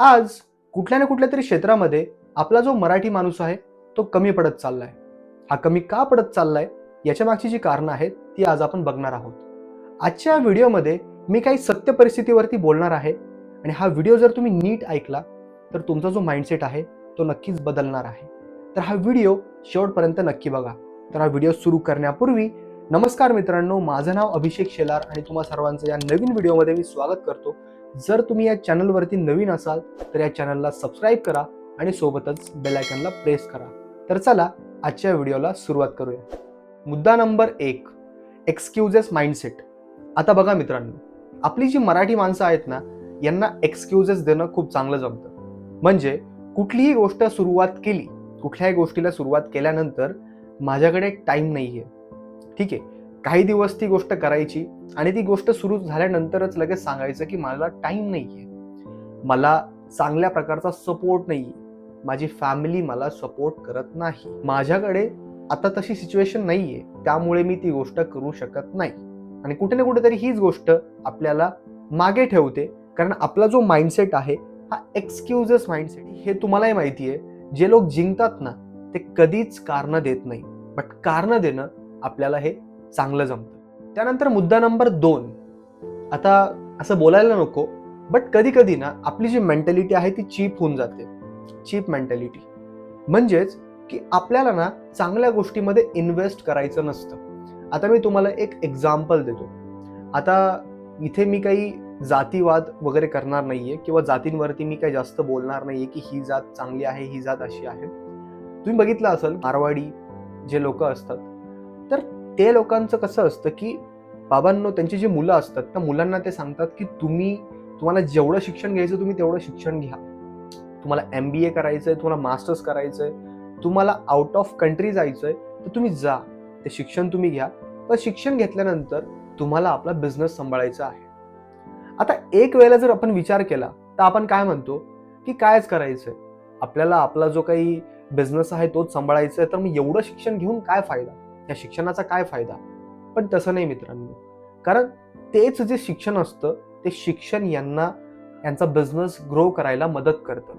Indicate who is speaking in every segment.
Speaker 1: आज कुठल्या ना कुठल्या तरी क्षेत्रामध्ये आपला जो मराठी माणूस आहे तो कमी पडत चाललाय. हा कमी का पडत चाललाय याच्या मागची जी कारणं आहेत ती आज आपण बघणार आहोत. आजच्या व्हिडिओमध्ये मी काही सत्य परिस्थितीवरती बोलणार आहे आणि हा व्हिडिओ जर तुम्ही नीट ऐकला तर तुमचा जो माइंडसेट आहे तो नक्कीच बदलणार आहे. तर हा व्हिडिओ शेवटपर्यंत नक्की बघा. तर हा व्हिडिओ सुरू करण्यापूर्वी नमस्कार मित्रांनो, माझं नाव अभिषेक शेलार आणि तुम्हा सर्वांचं या नवीन व्हिडिओमध्ये मी स्वागत करतो. जर तुम्ही या चॅनलवरती नवीन असाल तर या चॅनलला सबस्क्राईब करा आणि सोबतच बेल आयकॉनला प्रेस करा. तर चला आजच्या व्हिडिओला सुरुवात करूया. मुद्दा नंबर 1, एक्सक्यूजेस माइंडसेट. आता बघा मित्रांनो, आपली जी मराठी माणसं आहेत ना, यांना एक्सक्यूजेस देणं खूप चांगलं जमतं. म्हणजे कुठलीही गोष्ट सुरुवात केली, कुठल्याही गोष्टीला सुरुवात केल्यानंतर माझ्याकडे टाइम नाहीये, ठीक आहे, काही दिवस ती गोष्ट करायची आणि ती गोष्ट सुरू झाल्यानंतरच लगेच सांगायचं की मला टाइम नाहीये, मला चांगल्या प्रकारचा सपोर्ट नाहीये, माझी फॅमिली मला सपोर्ट करत नाही, माझ्याकडे आता तशी सिच्युएशन नाहीये, त्यामुळे मी ती गोष्ट करू शकत नाही. आणि कुठे ना कुठेतरी हीच गोष्ट आपल्याला मागे ठेवते, कारण आपला जो माइंडसेट आहे हा एक्सक्यूजेस माइंडसेट. हे तुम्हालाही माहिती आहे, जे लोक जिंकतात ना ते कधीच कारण देत नाही, बट कारण देणं आपल्याला हे चांगलं जमतं. त्यानंतर मुद्दा नंबर 2. आता असं बोलायला नको, बट कधी कधी ना आपली जी मेंटॅलिटी आहे ती चीप होऊन जाते. चीप मेंटॅलिटी म्हणजेच की आपल्याला ना चांगल्या गोष्टीमध्ये इन्व्हेस्ट करायचं नसतं. आता मी तुम्हाला एक एक्झाम्पल देतो. आता इथे मी काही जातीवाद वगैरे करणार नाहीये किंवा जातींवरती मी काही जास्त बोलणार नाहीये की ही जात चांगली आहे, ही जात अशी आहे. तुम्ही बघितलं असेल मारवाडी जे लोक असतात, तर ते लोकांचं कसं असतं की बाबांनो, त्यांची जी मुलं असतात त्या मुलांना ते सांगतात की तुम्हाला जेवढं शिक्षण घ्यायचं तुम्ही तेवढं शिक्षण घ्या. तुम्हाला MBA करायचंय, तुम्हाला मास्टर्स करायचंय, तुम्हाला आउट ऑफ कंट्री जायचंय तर तुम्ही जा, ते शिक्षण तुम्ही घ्या. पण शिक्षण घेतल्यानंतर तुम्हाला आपला बिझनेस सांभाळायचा आहे. आता एक वेळेला जर आपण विचार केला तर आपण काय म्हणतो की कायच करायचंय, आपल्याला आपला जो काही बिझनेस आहे तोच सांभाळायचा आहे, तर मग एवढं शिक्षण घेऊन काय फायदा, या शिक्षणाचा काय फायदा. पण तसं नाही मित्रांनो, कारण तेच जे शिक्षण असतं ते शिक्षण यांचा बिझनेस ग्रो करायला मदत करतं.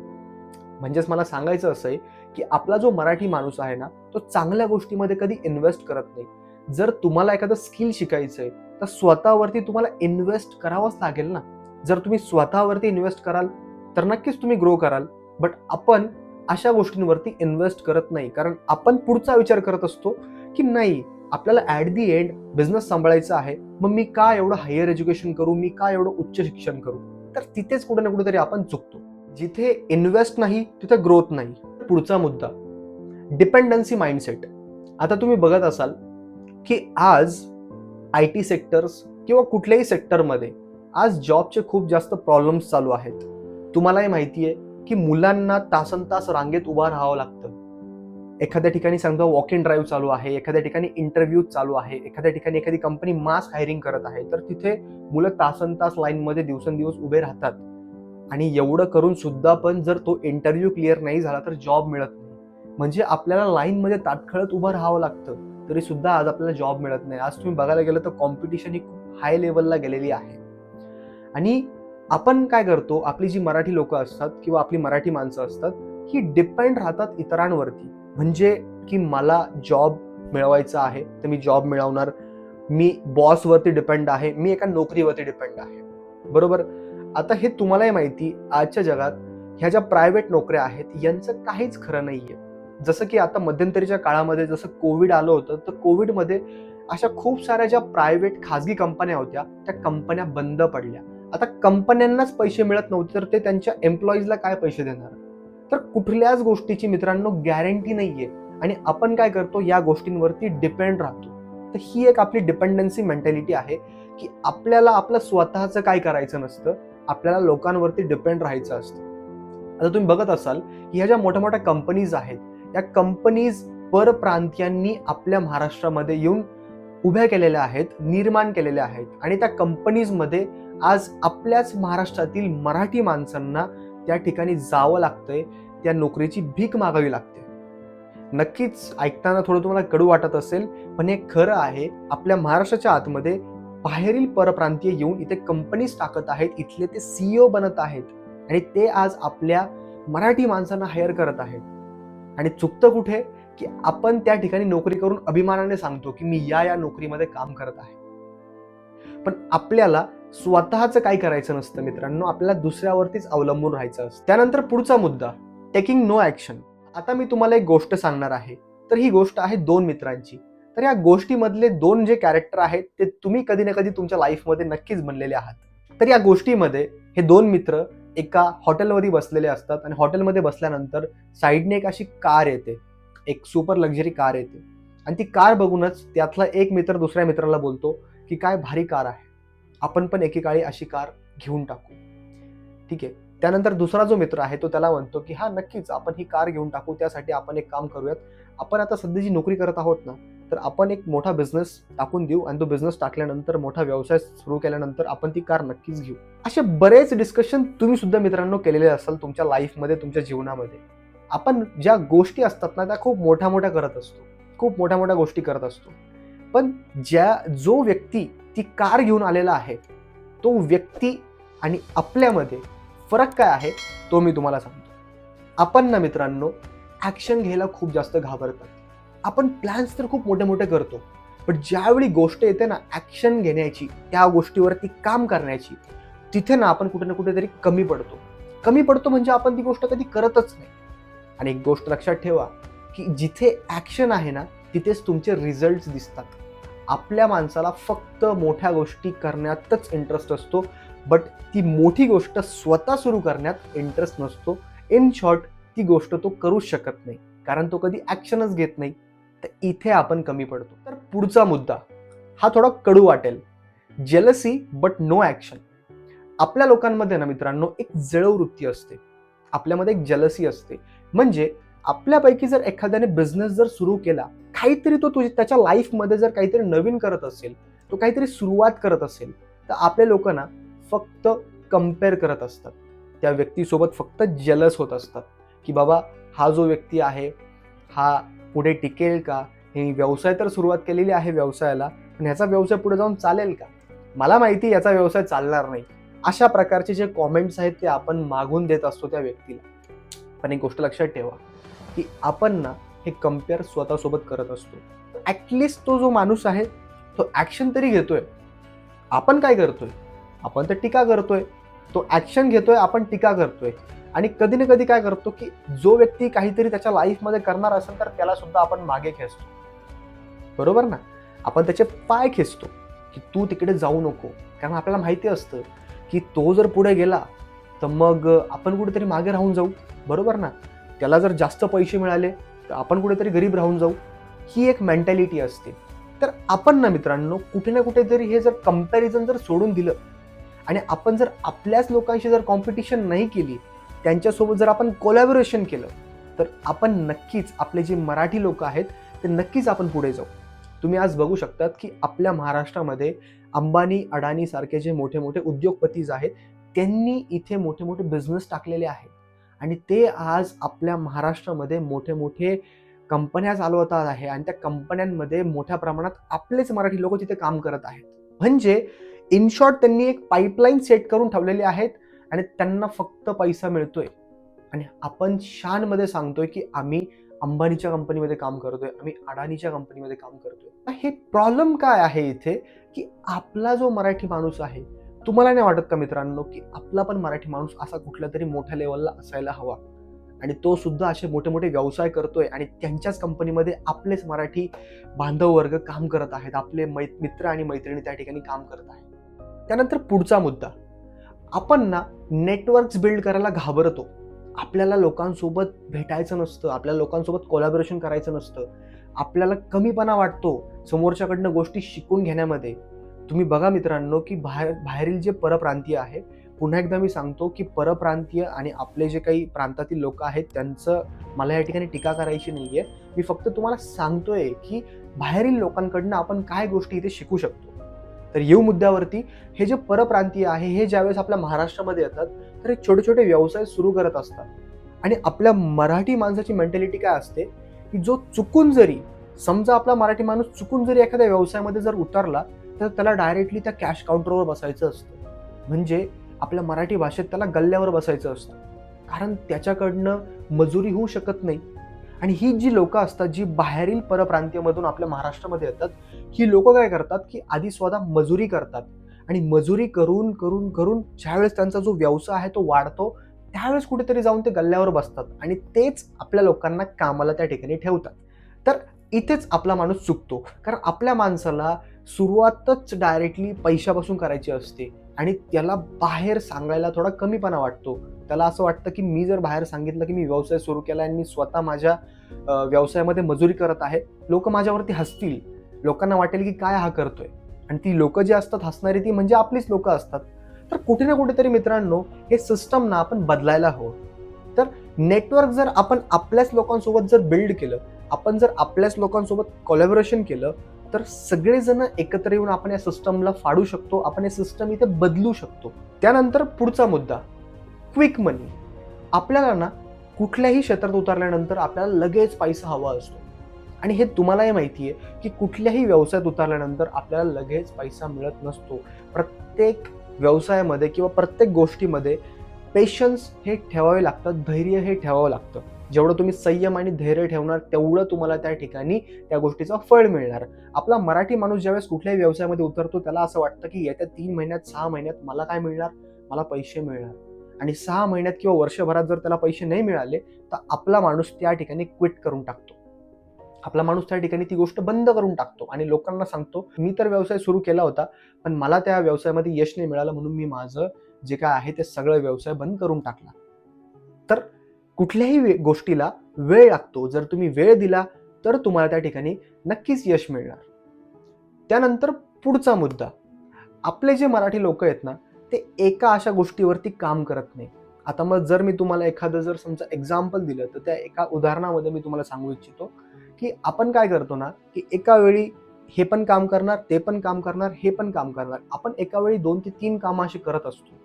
Speaker 1: म्हणजेच मला सांगायचं असं आहे की आपला जो मराठी माणूस आहे ना तो चांगल्या गोष्टीमध्ये कधी इन्व्हेस्ट करत नाही. जर तुम्हाला एखादं स्किल शिकायचंय तर स्वतःवरती तुम्हाला इन्व्हेस्ट करावंच लागेल ना. जर तुम्ही स्वतःवरती इन्व्हेस्ट कराल तर नक्कीच तुम्ही ग्रो कराल. बट आपण अशा गोष्टींवरती इन्व्हेस्ट करत नाही, कारण आपण पुढचा विचार करत असतो की नाही, आपल्याला ऍट दी एंड बिझनेस सांभाळायचा आहे, मग मी का एवढं हायर एज्युकेशन करू, मी का एवढं उच्च शिक्षण करू. तर तिथेच कुठे ना कुठेतरी आपण चुकतो. जिथे इन्व्हेस्ट नाही तिथे ग्रोथ नाही. पुढचा मुद्दा, डिपेंडन्सी माइंडसेट. आता तुम्ही बघत असाल की आज IT सेक्टर्स किंवा कुठल्याही सेक्टरमध्ये आज जॉबचे खूप जास्त प्रॉब्लेम्स चालू आहेत. तुम्हालाही माहिती आहे की मुलांना तासन तास रांगेत उभा राहावं लागतं. एखाद्या ठिकाणी समजा वॉक इन ड्राईव्ह चालू आहे, एखाद्या ठिकाणी इंटरव्ह्यू चालू आहे, एखाद्या ठिकाणी एखादी कंपनी मास हायरिंग करत आहे, तर तिथे मुलं तासन तास लाईनमध्ये दिवसेंदिवस उभे राहतात. आणि एवढं करून सुद्धा पण जर तो इंटरव्ह्यू क्लिअर नाही झाला तर जॉब मिळत नाही. म्हणजे आपल्याला लाईनमध्ये ताटखळत उभं राहावं लागतं, तरी सुद्धा आज आपल्याला जॉब मिळत नाही. आज तुम्ही बघायला गेलं तर कॉम्पिटिशन ही खूप हाय लेवलला गेलेली आहे. आणि आपण काय करतो, आपली जी मराठी लोक असतात किंवा आपली मराठी माणसं असतात ही डिपेंड राहतात इतरांवरती. म्हणजे की मला जॉब मिळवायचा आहे तर मी जॉब मिळवणार, मी बॉसवरती डिपेंड आहे, मी एका नोकरीवरती डिपेंड आहे, बरोबर. आता हे तुम्हालाही माहिती, आजच्या जगात ह्या ज्या प्रायव्हेट नोकऱ्या आहेत यांचं काहीच खरं नाहीये. जसं की आता मध्यंतरीच्या काळामध्ये जसं कोविड आलं होतं, तर कोविडमध्ये अशा खूप साऱ्या ज्या प्रायव्हेट खाजगी कंपन्या होत्या त्या कंपन्या बंद पडल्या. आता कंपन्यांनाच पैसे मिळत नव्हते तर ते त्यांच्या एम्प्लॉईजला काय पैसे देणार. तर कुठल्याच गोष्टीची मित्रांनो गॅरंटी नाहीये आणि आपण काय करतो, या गोष्टींवरती डिपेंड राहतो. तर ही एक आपली डिपेंडन्सी मेंटॅलिटी आहे की आपल्याला आपलं स्वतःचं काय करायचं नसतं, आपल्याला लोकांवरती डिपेंड राहायचं असतं. आता तुम्ही बघत असाल की ह्या ज्या मोठ्या मोठ्या कंपनीज आहेत, या कंपनीज परप्रांतीयांनी आपल्या महाराष्ट्रामध्ये येऊन उभ्या केलेल्या आहेत, निर्माण केलेल्या आहेत. आणि त्या कंपनीजमध्ये आज आपल्याच महाराष्ट्रातील मराठी माणसांना त्या ठिकाणी जावं लागतंय, त्या नोकरीची भीक मागावी लागते. नक्कीच ऐकताना थोडं तुम्हाला कडू वाटत असेल, पण हे खरं आहे. आपल्या महाराष्ट्राच्या आतमध्ये बाहेरील परप्रांतीय येऊन इथे कंपनीज टाकत आहेत, इथले ते CEO बनत आहेत. आणि ते आज आपल्या मराठी माणसांना हायर करत आहेत. आणि चुकतं कुठे, की आपण त्या ठिकाणी नोकरी करून अभिमानाने सांगतो की मी या नोकरीमध्ये काम करत आहे. पण आपल्याला स्वतःचं काय करायचं नसतं मित्रांनो, आपल्याला दुसऱ्यावरतीच अवलंबून राहायचं असतं. त्यानंतर पुढचा मुद्दा, टेकिंग नो ॲक्शन. आता मी तुम्हाला एक गोष्ट सांगणार आहे. तर ही गोष्ट आहे 2 मित्रांची. तर या गोष्टीमधले 2 जे कॅरेक्टर आहेत ते तुम्ही कधी ना कधी तुमच्या लाईफमध्ये नक्कीच बनलेले आहात. तर या गोष्टीमध्ये हे 2 मित्र एका हॉटेलमध्ये बसलेले असतात आणि हॉटेलमध्ये बसल्यानंतर साईडने एक अशी कार येते. एक सुपर लक्झरी कार येते आणि ती कार बघूनच त्यातला एक मित्र दुसऱ्या मित्राला बोलतो, की काय भारी कार आहे. आपण पण एकेकाळी अशी कार घेऊन टाकू. ठीक आहे. त्यानंतर दुसरा जो मित्र आहे तो त्याला म्हणतो, की हां, नक्कीच आपण ही कार घेऊन टाकू. त्यासाठी आपण एक काम करूयात. आपण आता सध्या जी नोकरी करत आहोत ना, तर आपण एक मोठा बिझनेस टाकून देऊ आणि तो बिझनेस टाकल्यानंतर मोठा व्यवसाय सुरू केल्यानंतर आपण ती कार नक्कीच घेऊ. असे बरेच डिस्कशन तुम्ही सुद्धा मित्रांनो केलेले असाल तुमच्या लाईफमध्ये, तुमच्या जीवनामध्ये. आपण ज्या गोष्टी असतात ना, त्या खूप मोठ्या-मोठ्या करत असतो. खूप मोठ्या-मोठ्या गोष्टी करत असतो. पण जो व्यक्ती ती कार घेऊन आलेला आहे, तो व्यक्ती आणि आपल्यामध्ये फरक काय आहे, तो मी तुम्हाला सांगतो. आपण ना मित्रांनो, ॲक्शन घ्यायला खूप जास्त घाबरतात. आपण प्लॅन्स तर खूप मोठे-मोठे करतो. पण ज्यावेळी गोष्ट येते ना ॲक्शन घेण्याची, त्या गोष्टीवरती काम करण्याची, तिथे ना आपण कुठे ना कुठेतरी कमी पडतो. कमी पडतो म्हणजे आपण ती गोष्ट कधी करतच नाही. आणि एक गोष्ट लक्षात ठेवा, की जिथे ॲक्शन आहे ना, तिथेच तुमचे रिझल्ट्स दिसतात. आपल्या माणसाला फक्त मोठ्या गोष्टी करण्यातच इंटरेस्ट असतो, बट ती मोठी गोष्ट स्वतः सुरू करण्यात इंटरेस्ट नसतो. इन शॉर्ट, ती गोष्ट तो करूच शकत नाही, कारण तो कधी ॲक्शनच घेत नाही. तर इथे आपण कमी पडतो. तर पुढचा मुद्दा हा थोडा कडू वाटेल. Jealousy but no action. आपल्या लोकांमध्ये ना मित्रांनो एक जळवृत्ती असते. आपल्यामध्ये एक जेलसी असते. म्हणजे आपल्यापैकी जर एखाद्याने बिझनेस जर सुरू केला, काहीतरी तो त्याच्या लाईफमध्ये जर काहीतरी नवीन करत असेल, तो काहीतरी सुरुवात करत असेल, तर आपले लोक ना फक्त कंपेअर करत असतात. त्या व्यक्तीसोबत फक्त जेलस होत असतात, की बाबा हा जो व्यक्ती आहे, हा पुढे टिकेल का? हे व्यवसाय तर सुरुवात केलेली आहे व्यवसायाला, पण ह्याचा व्यवसाय पुढे जाऊन चालेल का? मला माहिती याचा व्यवसाय चालणार नाही. अशा प्रकारचे जे कॉमेंट्स आहेत ते आपण मागून देत असतो त्या व्यक्तीला. पण एक गोष्ट लक्षात ठेवा, की आपण ना हे कंपेअर स्वतःसोबत करत असतो. ॲटलिस्ट तो जो माणूस आहे, तो ॲक्शन तरी घेतोय. आपण काय करतोय? आपण तर टीका करतोय. तो ॲक्शन घेतोय, आपण टीका करतोय. आणि कधी ना कधी काय करतो, की जो व्यक्ती काहीतरी त्याच्या लाईफमध्ये करणार असेल, तर त्याला सुद्धा आपण मागे खेचतो. बरोबर ना? आपण त्याचे पाय खेचतो, की तू तिकडे जाऊ नको. कारण आपल्याला माहिती असतं, की तो जर पुढे गेला, तर मग आपण कुठेतरी मागे राहून जाऊ. बरोबर ना? त्याला जर जास्त पैसे मिळाले, तर आपण कुठेतरी गरीब राहून जाऊ. ही एक मेंटॅलिटी असते. तर आपण ना मित्रांनो, कुठे ना कुठेतरी हे जर कंपॅरिझन जर सोडून दिलं आणि आपण जर आपल्याच लोकांशी जर कॉम्पिटिशन नाही केली, त्यांच्यासोबत जर आपण कोलॅबोरेशन केलं, तर आपण नक्कीच आपले जे मराठी लोक आहेत, ते नक्कीच आपण पुढे जाऊ. तुम्ही आज बघू शकतात, की आपल्या महाराष्ट्रामध्ये अंबानी, अडानी सारखे जे मोठे-मोठे उद्योगपतीज आहेत, त्यांनी इथे मोठे-मोठे बिझनेस टाकलेले आहेत. आणि ते आज आपल्या महाराष्ट्रामध्ये मोठे-मोठे कंपन्या चालवतात आहे आणि त्या कंपन्यांमध्ये मोठ्या प्रमाणात आपलेच मराठी लोक तिथे काम करत आहेत. म्हणजे इन शॉर्ट त्यांनी एक पाईपलाईन सेट करून ठेवलेली आहेत आणि त्यांना फक्त पैसा मिळतोय. आणि आपण शानमध्ये सांगतोय, की आम्ही अंबानीच्या कंपनीमध्ये काम करतोय, आम्ही अडानीच्या कंपनीमध्ये काम करतोय. हे प्रॉब्लेम काय आहे इथे, की आपला जो मराठी माणूस आहे, तुम्हाला नाही वाटत का मित्रांनो, की आपला पण मराठी माणूस असा कुठल्यातरी मोठ्या लेवलला असायला हवा आणि तो सुद्धा असे मोठे-मोठे व्यवसाय करतोय आणि त्यांच्याच कंपनीमध्ये आपलेच मराठी बांधव वर्ग काम करत आहेत. आपले मित्र आणि मैत्रिणी त्या ठिकाणी काम करत आहेत. त्यानंतर पुढचा मुद्दा, आपण ना नेटवर्क्स बिल्ड करायला घाबरतो. आपल्याला लोकांसोबत भेटायचं नसतं, आपल्याला लोकांसोबत कोलॅबोरेशन करायचं नसतं. आपल्याला कमीपणा वाटतो समोरच्याकडनं गोष्टी शिकून घेण्यामध्ये. तुम्ही बघा मित्रांनो, की बाहेरील जे परप्रांतीय आहे, पुन्हा एकदा मी सांगतो, की परप्रांतीय आणि आपले जे काही प्रांतातील लोक आहेत, त्यांचं मला या ठिकाणी टीका करायची नाहीये. मी फक्त तुम्हाला सांगतोय, की बाहेरील लोकांकडनं आपण काय गोष्टी इथे शिकू शकतो. तर येऊ मुद्द्यावरती, हे जे परप्रांतीय आहे, हे ज्यावेळेस आपल्या महाराष्ट्रामध्ये येतात, तर हे छोटे-छोटे व्यवसाय सुरू करत असतात. आणि आपल्या मराठी माणसाची मेंटॅलिटी काय असते, की जो चुकून जरी, समजा आपला मराठी माणूस चुकून जरी एखाद्या व्यवसायामध्ये जर उतरला, तर त्याला डायरेक्टली त्या कॅश काउंटरवर बसायचं असतं. म्हणजे आपल्या मराठी भाषेत त्याला गल्ल्यावर बसायचं असतं, कारण त्याच्याकडनं मजुरी होऊ शकत नाही. आणि ही जी लोकं असतात, जी बाहेरील परप्रांतीयमधून आपल्या महाराष्ट्रामध्ये येतात, ही लोकं काय करतात, की आधी स्वतः मजुरी करतात आणि मजुरी करून, करून, करून ज्यावेळेस त्यांचा जो व्यवसाय आहे तो वाढतो, त्यावेळेस कुठेतरी जाऊन ते गल्ल्यावर बसतात आणि तेच आपल्या लोकांना कामाला त्या ठिकाणी ठेवतात. तर इथेच आपला माणूस चुकतो. कारण आपल्या माणसाला सुरुवातच डायरेक्टली पैशापासून करायची असते आणि त्याला बाहेर सांगायला थोडा कमीपणा वाटतो. त्याला असं वाटतं, की मी जर बाहेर सांगितलं, की मी व्यवसाय सुरू केला आणि मी स्वतः माझ्या व्यवसायामध्ये मजुरी करत आहे, लोकं माझ्यावरती हसतील. लोकांना वाटेल, की काय हा करतोय? आणि ती लोकं जी असतात हसणारी ती म्हणजे आपलीच लोकं असतात. तर कुठे ना कुठेतरी मित्रांनो, हे सिस्टम ना आपण बदलायला हवं. तर नेटवर्क जर आपण आपल्याच लोकांसोबत जर बिल्ड केलं, आपण जर आपल्याच लोकांसोबत कोलॅबोरेशन केलं, तर सगळेजण एकत्र येऊन आपण या सिस्टमला फाडू शकतो. आपण हे सिस्टम इथे बदलू शकतो. त्यानंतर पुढचा मुद्दा, क्विक मनी. आपल्याला ना कुठल्याही क्षेत्रात उतरल्यानंतर आपल्याला लगेच पैसा हवा असतो आणि हे तुम्हालाही माहिती आहे, की कुठल्याही व्यवसायात उतरल्यानंतर आपल्याला लगेच पैसा मिळत नसतो. प्रत्येक व्यवसायामध्ये किंवा प्रत्येक गोष्टीमध्ये पेशन्स हे ठेवावे लागतात, धैर्य हे ठेवावं लागतं. जेवढं तुम्ही संयम आणि धैर्य ठेवणार, तेवढं तुम्हाला त्या ठिकाणी त्या गोष्टीचं फळ मिळणार. आपला मराठी माणूस ज्यावेळेस कुठल्याही व्यवसायामध्ये उतरतो, त्याला असं वाटतं, की येत्या 3 महिन्यात, 6 महिन्यात मला काय मिळणार? मला पैसे मिळणार. आणि 6 महिन्यात किंवा वर्षभरात जर त्याला पैसे नाही मिळाले, तर आपला माणूस त्या ठिकाणी क्विट करून टाकतो. आपला माणूस त्या ठिकाणी ती गोष्ट बंद करून टाकतो आणि लोकांना सांगतो, मी तर व्यवसाय सुरू केला होता, पण मला त्या व्यवसायामध्ये यश नाही मिळालं म्हणून मी माझं जे काय आहे ते सगळं व्यवसाय बंद करून टाकला. तर कुठल्याही गोष्टीला वेळ लागतो. जर तुम्ही वेळ दिला, तर तुम्हाला त्या ठिकाणी नक्कीच यश मिळणार. त्यानंतर पुढचा मुद्दा, आपले जे मराठी लोकं आहेत ना, ते एका अशा गोष्टीवरती काम करत नाही. आता मग जर मी तुम्हाला एखादं जर समजा एक्झाम्पल दिलं, तर त्या एका उदाहरणामध्ये मी तुम्हाला सांगू इच्छितो, की आपण काय करतो ना, की एका वेळी हे पण काम करणार, ते पण काम करणार, हे पण काम करणार. आपण एका वेळी 2 ते 3 कामं अशी करत असतो.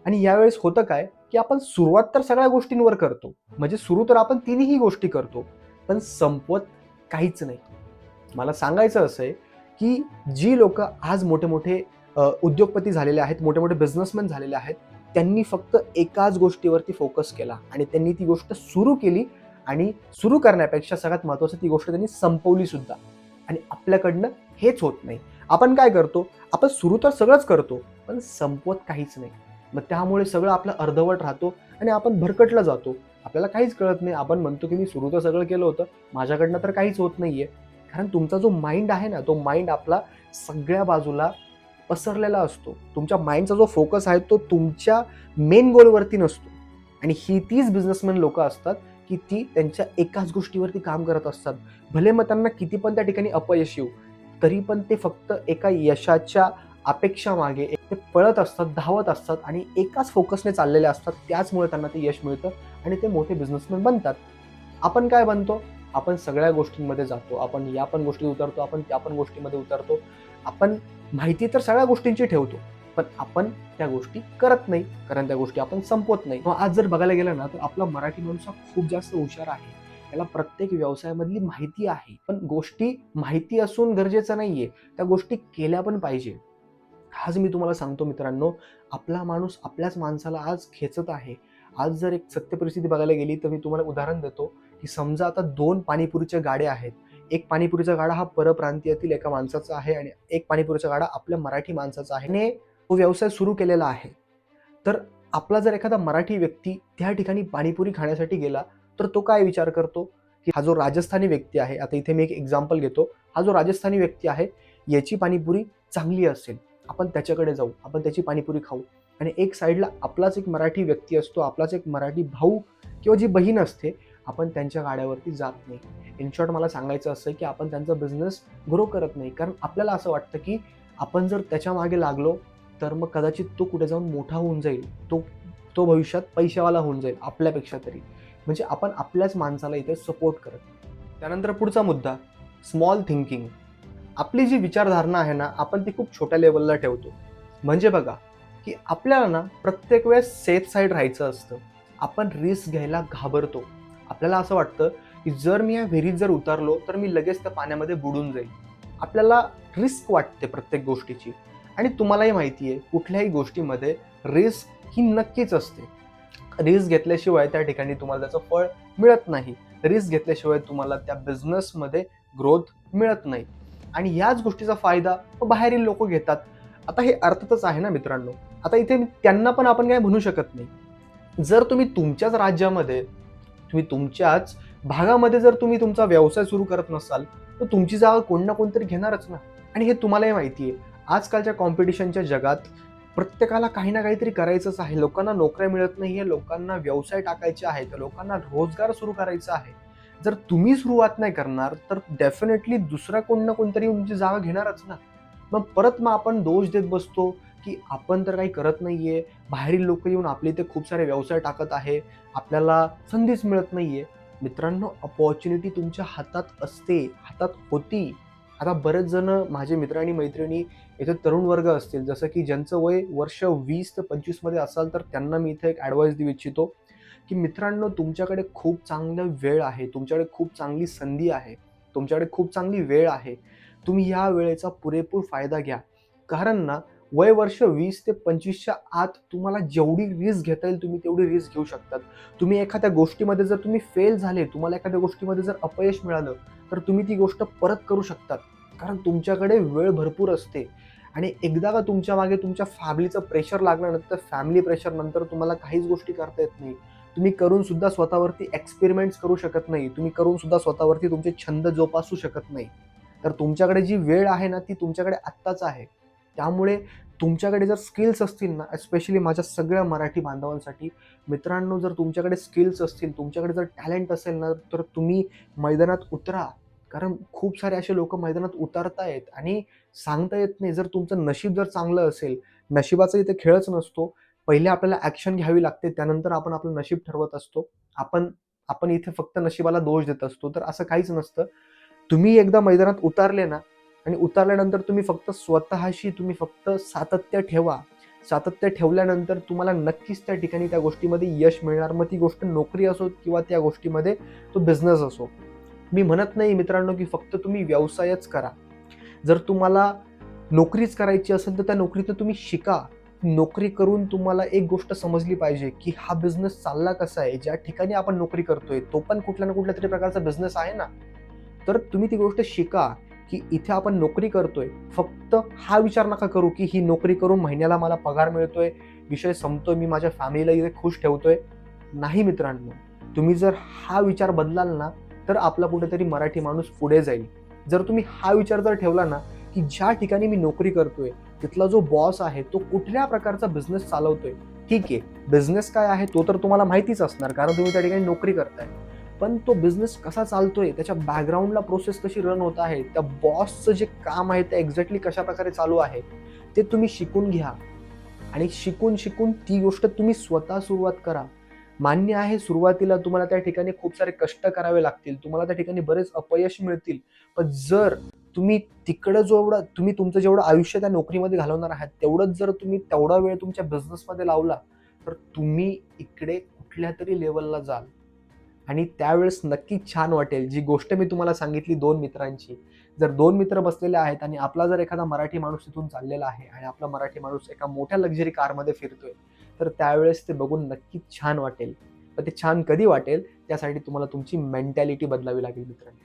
Speaker 1: आणि यावेळेस होतं काय, की आपण सुरुवात तर सगळ्या गोष्टींवर करतो. म्हणजे सुरू तर आपण तिन्ही गोष्टी करतो, पण संपवत काहीच नाही. मला सांगायचं असं आहे, की जी लोकं आज मोठे-मोठे उद्योगपती झालेले आहेत, मोठे-मोठे बिझनेसमॅन झालेले आहेत, त्यांनी फक्त एकाच गोष्टीवरती फोकस केला आणि त्यांनी ती गोष्ट सुरू केली आणि सुरू करण्यापेक्षा सगळ्यात महत्त्वाचं ती गोष्ट त्यांनी संपवली सुद्धा. आणि आपल्याकडनं हेच होत नाही. आपण काय करतो? आपण सुरू तर सगळंच करतो, पण संपवत काहीच नाही. मग त्यामुळे सगळं आपलं अर्धवट राहतो आणि आपण भरकटला जातो. आपल्याला काहीच कळत नाही. आपण म्हणतो, की मी सुरू तर सगळं केलं होतं, माझ्याकडनं तर काहीच होत नाहीये. कारण तुमचा जो माइंड आहे ना, तो माइंड आपला सगळ्या बाजूला पसरलेला असतो. तुमच्या माइंडचा जो फोकस आहे तो तुमच्या मेन गोलवरती नसतो. आणि ही तीच बिझनेसमॅन लोकं असतात, की ती त्यांच्या एकाच गोष्टीवरती काम करत असतात. भले मग त्यांना किती पण त्या ठिकाणी अपयश येऊ, तरी पण ते फक्त एका यशाच्या अपेक्षामागे ते पळत असतात, धावत असतात आणि एकाच फोकसने चाललेले असतात. त्याचमुळे त्यांना ते यश मिळतं आणि ते मोठे बिझनेसमॅन बनतात. आपण काय बनतो? आपण सगळ्या गोष्टींमध्ये जातो. आपण या पण गोष्टीत उतरतो, आपण त्या पण गोष्टीमध्ये उतरतो. आपण माहिती तर सगळ्या गोष्टींची ठेवतो, पण आपण त्या गोष्टी करत नाही, कारण त्या गोष्टी आपण संपवत नाही. मग आज जर बघायला गेलं ना, तर आपला मराठी माणूस हा खूप जास्त हुशार आहे. त्याला प्रत्येक व्यवसायामधली माहिती आहे. पण गोष्टी माहिती असून गरजेचं नाहीये. त्या गोष्टी केल्या पण पाहिजे. आज मी तुम्हाला सांगतो मित्रांनो, आपला माणूस आपल्याच माणसाला आज खेचत आहे. आज जर एक सत्य परिस्थिती बघायला गेली, तर मी तुम्हाला उदाहरण देतो, की समजा आता 2 पाणीपुरीच्या गाड्या आहेत. एक पाणीपुरीचा गाडा हा परप्रांतीयातील एका माणसाचा आहे आणि एक पाणीपुरीचा गाडा आपल्या मराठी माणसाचा आहे आणि तो व्यवसाय सुरू केलेला आहे. तर आपला जर एखादा मराठी व्यक्ती त्या ठिकाणी पाणीपुरी खाण्यासाठी गेला, तर तो काय विचार करतो, की हा जो राजस्थानी व्यक्ती आहे, आता इथे मी एक एक्झाम्पल घेतो. हा जो राजस्थानी व्यक्ती आहे, याची पाणीपुरी चांगली असेल. आपण त्याच्याकडे जाऊ, आपण त्याची पाणीपुरी खाऊ आणि एक साईडला आपलाच एक मराठी व्यक्ती असतो, आपलाच एक मराठी भाऊ किंवा जी बहीण असते, आपण त्यांच्या गाड्यावरती जात नाही. इन शॉर्ट मला सांगायचं असं आहे, की आपण त्यांचा बिझनेस ग्रो करत नाही. कारण आपल्याला असं वाटतं, की आपण जर त्याच्या मागे लागलो, तर मग कदाचित तो कुठे जाऊन मोठा होऊन जाईल. तो तो भविष्यात पैशावाला होऊन जाईल आपल्यापेक्षा तरी. म्हणजे आपण आपल्याच माणसाला इथे सपोर्ट करत नाही. त्यानंतर पुढचा मुद्दा, स्मॉल थिंकिंग. आपली जी विचारधारणा आहे ना, आपण ती खूप छोट्या लेव्हलला ठेवतो. म्हणजे बघा, की आपल्याला ना प्रत्येक वेळेस सेफ साईड राहायचं असतं. आपण रिस्क घ्यायला घाबरतो. आपल्याला असं वाटतं, की जर मी या विहिरीत जर उतरलो, तर मी लगेच त्या पाण्यामध्ये बुडून जाईल. आपल्याला रिस्क वाटते प्रत्येक गोष्टीची आणि तुम्हालाही माहिती आहे, कुठल्याही गोष्टीमध्ये रिस्क ही नक्कीच असते. रिस्क घेतल्याशिवाय त्या ठिकाणी तुम्हाला त्याचं फळ मिळत नाही. रिस्क घेतल्याशिवाय तुम्हाला त्या बिझनेसमध्ये ग्रोथ मिळत नाही. आणि याच गोष्टीचा फायदा बाहेरील लोक घेतात. आता हे अर्थातच आहे ना मित्रांनो. आता इथे त्यांना पण आपण काय म्हणू शकत नाही. जर तुम्ही तुमच्याच राज्यामध्ये, तुम्ही तुमच्याच भागामध्ये जर तुम्ही तुमचा व्यवसाय सुरू करत नसाल, तर तुमची जागा कोण ना कोणतरी घेणारच ना. आणि हे तुम्हालाही माहिती आहे. आजकालच्या कॉम्पिटिशनच्या जगात प्रत्येकाला काही ना काहीतरी करायचंच आहे. लोकांना नोकऱ्या मिळत नाहीये, लोकांना व्यवसाय टाकायचे आहेत, लोकांना रोजगार सुरू करायचा आहे. जर तुम्ही सुरुवात नाही करणार, तर डेफिनेटली दुसरा कोण ना कोणतरी तुमची जागा घेणारच ना. मग आपण दोष देत बसतो, की आपण तर काही करत नाहीये, बाहेरील लोक येऊन आपल्या इथे खूप सारे व्यवसाय टाकत आहे, आपल्याला संधीच मिळत नाहीये. मित्रांनो, अपॉर्च्युनिटी तुमच्या हातात असते, हातात होती. आता बरेच जण माझे मित्र आणि मैत्रिणी इथे तरुण वर्ग असतील, जसं की ज्यांचं वय वर्ष 20 ते 25 मध्ये असाल, तर त्यांना मी इथे एक ॲडवाइस देऊ इच्छितो, की मित्रांनो, तुमच्याकडे खूप चांगला वेळ आहे, तुमच्याकडे खूप चांगली संधी आहे, तुमच्याकडे खूप चांगली वेळ आहे. तुम्ही या वेळेचा पुरेपूर फायदा घ्या. कारण ना, वय वर्ष 20 ते 25च्या आत तुम्हाला जेवढी रिस्क घेता येईल तुम्ही तेवढी रिस्क घेऊ शकतात. तुम्ही एखाद्या गोष्टीमध्ये जर तुम्ही फेल झाले, तुम्हाला एखाद्या गोष्टीमध्ये जर अपयश मिळालं, तर तुम्ही ती गोष्ट परत करू शकतात. कारण तुमच्याकडे वेळ भरपूर असते. आणि एकदा का तुमच्या मागे तुमच्या फॅमिलीचं प्रेशर लागल्यानंतर, फॅमिली प्रेशर नंतर तुम्हाला काहीच गोष्टी करता येत नाही. तुम्ही करून सुद्धा स्वतःवरती एक्सपेरिमेंट्स करू शकत नाही. तुम्ही करून सुद्धा स्वतःवरती तुमचे छंद जोपासू शकत नाही. तर तुमच्याकडे जी वेळ आहे ना, ती तुमच्याकडे आत्ताच आहे. त्यामुळे तुमच्याकडे जर स्किल्स असतील ना, एस्पेशली माझ्या सगळ्या मराठी बांधवांसाठी, मित्रांनो, जर तुमच्याकडे स्किल्स असतील, तुमच्याकडे जर टॅलेंट असेल ना, तर तुम्ही मैदानात उतरा. कारण खूप सारे असे लोकं मैदानात उतरतायत आणि सांगता येत नाही. जर तुमचं नशीब जर चांगलं असेल, नशिबाचा इथे खेळच नसतो. पहिले आपल्याला ॲक्शन घ्यावी लागते, त्यानंतर आपण आपलं नशीब ठरवत असतो. आपण आपण इथे फक्त नशिबाला दोष देत असतो. तर असं काहीच नसतं. तुम्ही एकदा मैदानात उतरले ना, आणि उतरल्यानंतर तुम्ही फक्त सातत्य ठेवा. सातत्य ठेवल्यानंतर तुम्हाला नक्कीच त्या ठिकाणी त्या गोष्टीमध्ये यश मिळणार. मग ती गोष्ट नोकरी असो किंवा त्या गोष्टीमध्ये तो बिझनेस असो. मी म्हणत नाही मित्रांनो, की फक्त तुम्ही व्यवसायच करा. जर तुम्हाला नोकरीच करायची असेल, तर त्या नोकरीत तुम्ही शिका. नोकरी करून तुम्हाला एक गोष्ट समजली पाहिजे, की हा बिझनेस चालला कसा आहे. ज्या ठिकाणी आपण नोकरी करतोय, तो पण कुठल्या ना कुठल्या तरी प्रकारचा बिझनेस आहे ना. तर तुम्ही ती गोष्ट शिका, की इथे आपण नोकरी करतोय. फक्त हा विचार नका करू, की ही नोकरी करून महिन्याला मला पगार मिळतोय, विषय संपतोय, मी माझ्या फॅमिलीला इथे खुश ठेवतोय. नाही मित्रांनो, तुम्ही जर हा विचार बदलाल ना, तर आपला कुठेतरी मराठी माणूस पुढे जाईल. जर तुम्ही हा विचार जर ठेवला ना, की ज्या ठिकाणी मी नोकरी करतोय, तिथला जो बॉस आहे, तो कुठल्या प्रकारचा बिझनेस चालवतोय. ठीक आहे, बिझनेस काय आहे तो तर तुम्हाला माहितीच असणार, कारण तुम्ही त्या ठिकाणी नोकरी करताय. पण तो बिझनेस कसा चालतोय, त्याच्या बॅकग्राऊंडला प्रोसेस कशी रन होत आहे, त्या बॉसचं जे काम आहे ते एक्झॅक्टली कशाप्रकारे चालू आहे, ते तुम्ही शिकून घ्या. आणि शिकून ती गोष्ट तुम्ही स्वतः सुरुवात करा. मान्य आहे, सुरुवातीला तुम्हाला त्या ठिकाणी खूप सारे कष्ट करावे लागतील, तुम्हाला त्या ठिकाणी बरेच अपयश मिळतील. पण जर तुम्ही तिकडं तुम्ही तुमचं जेवढं आयुष्य त्या नोकरीमध्ये घालवणार आहात, तेवढंच जर तुम्ही तेवढा वेळ तुमच्या बिझनेसमध्ये लावला, तर तुम्ही इकडे कुठल्यातरी लेव्हलला जाल. आणि त्यावेळेस नक्कीच छान वाटेल. जी गोष्ट मी तुम्हाला सांगितली 2 मित्रांची, जर 2 मित्र बसलेले आहेत आणि आपला जर एखादा मराठी माणूस तिथून चाललेला आहे आणि आपला मराठी माणूस एका मोठ्या लक्झरी कारमध्ये फिरतोय, तर त्यावेळेस ते बघून नक्कीच छान वाटेल. पण ते छान कधी वाटेल, त्यासाठी तुम्हाला तुमची मेंटॅलिटी बदलावी लागेल मित्रांनो.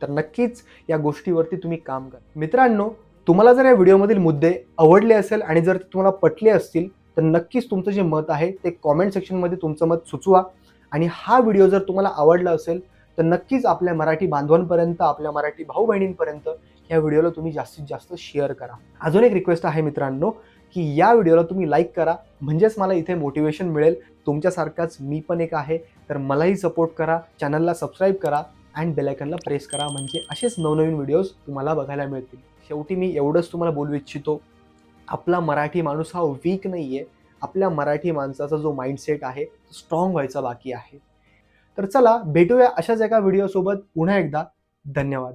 Speaker 1: तर नक्कीच या गोष्टीवरती तुम्ही काम करा. मित्रांनो, तुम्हाला जर या व्हिडिओमधील मुद्दे आवडले असेल आणि जर ते तुम्हाला पटले असतील, तर नक्कीच तुमचं जे मत आहे ते कॉमेंट सेक्शनमध्ये तुमचं मत सुचवा. आणि हा व्हिडिओ जर तुम्हाला आवडला असेल, तर नक्कीच आपल्या मराठी बांधवांपर्यंत, आपल्या मराठी भाऊ-बहिणींपर्यंत या व्हिडिओला तुम्ही जास्तीत जास्त शेअर करा. अजून एक रिक्वेस्ट आहे मित्रांनो, की या व्हिडिओला तुम्ही लाईक करा, म्हणजेच मला इथे मोटिवेशन मिळेल. तुमच्यासारखाच मी पण एक आहे, तर मलाही सपोर्ट करा, चॅनलला सबस्क्राईब करा आणि बेल आयकॉनला प्रेस करा, म्हणजे असेच नवनवीन व्हिडिओज तुम्हाला बघायला मिळतील. शेवटी मी एवढंच तुम्हाला बोलू इच्छितो, आपला मराठी माणूस हा वीक नाहीये. आपल्या मराठी माणसाचा जो माइंडसेट आहे, तो स्ट्रॉंग व्हायचा बाकी आहे. तर चला भेटूया अशाच एका व्हिडिओसोबत पुन्हा एकदा. धन्यवाद.